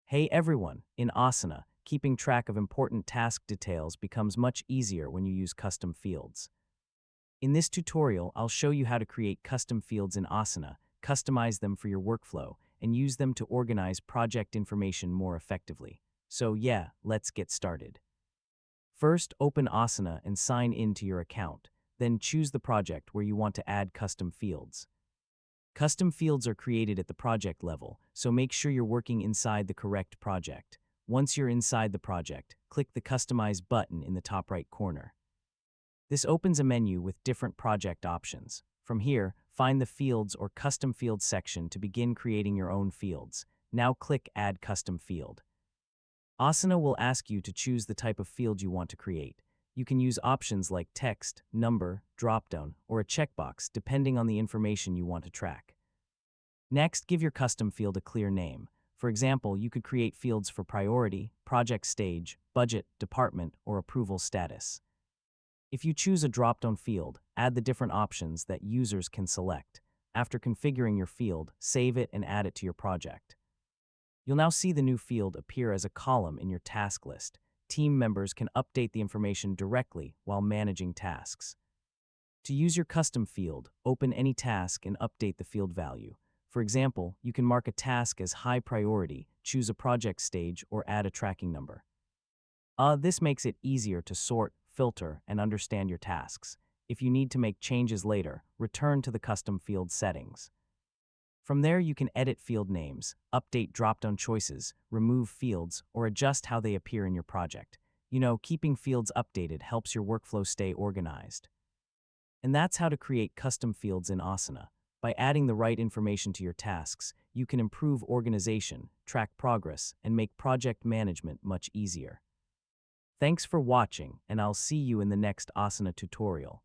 Hey everyone, in Asana, keeping track of important task details becomes much easier when you use custom fields. In this tutorial, I'll show you how to create custom fields in Asana, customize them for your workflow, and use them to organize project information more effectively. So yeah, let's get started. First, open Asana and sign in to your account. Then choose the project where you want to add custom fields. Custom fields are created at the project level, so make sure you're working inside the correct project. Once you're inside the project, click the Customize button in the top right corner. This opens a menu with different project options. From here, find the Fields or Custom Fields section to begin creating your own fields. Now click Add Custom Field. Asana will ask you to choose the type of field you want to create. You can use options like text, number, dropdown, or a checkbox depending on the information you want to track. Next, give your custom field a clear name. For example, you could create fields for priority, project stage, budget, department, or approval status. If you choose a drop-down field, add the different options that users can select. After configuring your field, save it and add it to your project. You'll now see the new field appear as a column in your task list. Team members can update the information directly while managing tasks. To use your custom field, open any task and update the field value. For example, you can mark a task as high priority, choose a project stage, or add a tracking number. This makes it easier to sort, filter, and understand your tasks. If you need to make changes later, return to the custom field settings. From there, you can edit field names, update drop-down choices, remove fields, or adjust how they appear in your project. Keeping fields updated helps your workflow stay organized. And that's how to create custom fields in Asana. By adding the right information to your tasks, you can improve organization, track progress, and make project management much easier. Thanks for watching, and I'll see you in the next Asana tutorial.